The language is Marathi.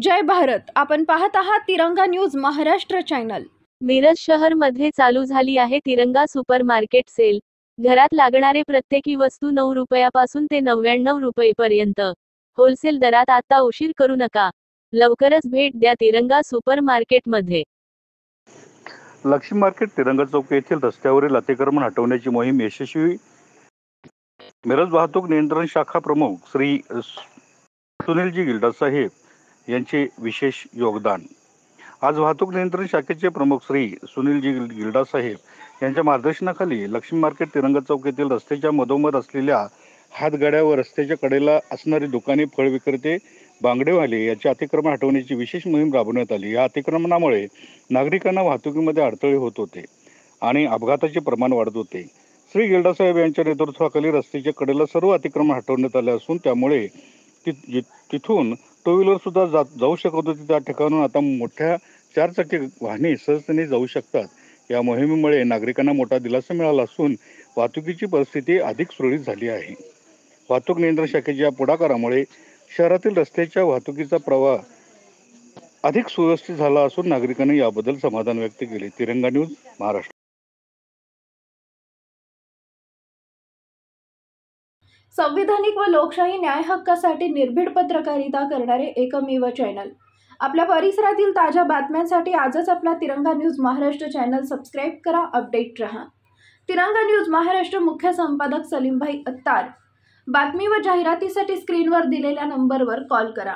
जय भारत. आपण पाहत आहात तिरंगा न्यूज महाराष्ट्र चॅनल. मिरज शहर मध्ये चालू झाली आहे तिरंगा सुपरमार्केट सेल. घरात लागणारे प्रत्येकी वस्तू 9 रुपयापासून ते 99 रुपयेपर्यंत होलसेल दरात. आता उशीर करू नका, लवकरच भेट द्या तिरंगा सुपरमार्केट मध्ये. लक्ष्मी मार्केट तिरंगा चौक येथील रस्त्यावरील अतिक्रमण हटवण्याची मोहीम यशस्वी. मिरज वाहतूक नियंत्रण शाखा प्रमुख श्री सुनीलजी गिल्डा साहेब यांचे विशेष योगदान. आज वाहतूक नियंत्रण शाखेचे प्रमुख श्री सुनीलजी गिल्डा साहेब यांच्या मार्गदर्शनाखाली लक्ष्मी मार्केट तिरंगा चौक येथील रस्त्याच्या मधोमध असलेल्या हातगाड्या व रस्त्याच्या कडेला असणारी दुकाने, फळ विक्रेते, बांगडेवाले याचे अतिक्रमण हटवण्याची विशेष मोहीम राबवण्यात आली. या अतिक्रमणामुळे नागरिकांना वाहतुकीमध्ये अडथळे होत होते आणि अपघाताचे प्रमाण वाढत होते. श्री गिल्डा साहेब यांच्या नेतृत्वाखाली रस्त्याच्या कडेला सर्व अतिक्रमण हटवण्यात आले असून त्यामुळे तिथून टू व्हीलर सुद्धा जाऊ शकत होती. त्या ठिकाणून आता मोठ्या 4 चाकी वाहने सहजतेने जाऊ शकतात. या मोहिमेमुळे नागरिकांना मोठा दिलासा मिळाला असून वाहतुकीची परिस्थिती अधिक सुरळीत झाली आहे. वाहतूक नियंत्रण शाखेच्या या पुढाकारामुळे शहरातील रस्त्याच्या वाहतुकीचा प्रवाह अधिक सुव्यवस्थित झाला असून नागरिकांनी याबद्दल समाधान व्यक्त केले. तिरंगा न्यूज महाराष्ट्र. संविधानिक व लोकशाही न्याय हक्कासाठी निर्भीड पत्रकारिता करणारे एकमेव चॅनल. आपल्या परिसरातील ताज्या बातम्यांसाठी आजच आपला तिरंगा न्यूज महाराष्ट्र चॅनल सबस्क्राईब करा. अपडेट रहा. तिरंगा न्यूज महाराष्ट्र मुख्य संपादक सलीमभाई अत्तार. बातमी व जाहिरातीसाठी स्क्रीनवर दिलेल्या नंबरवर कॉल करा.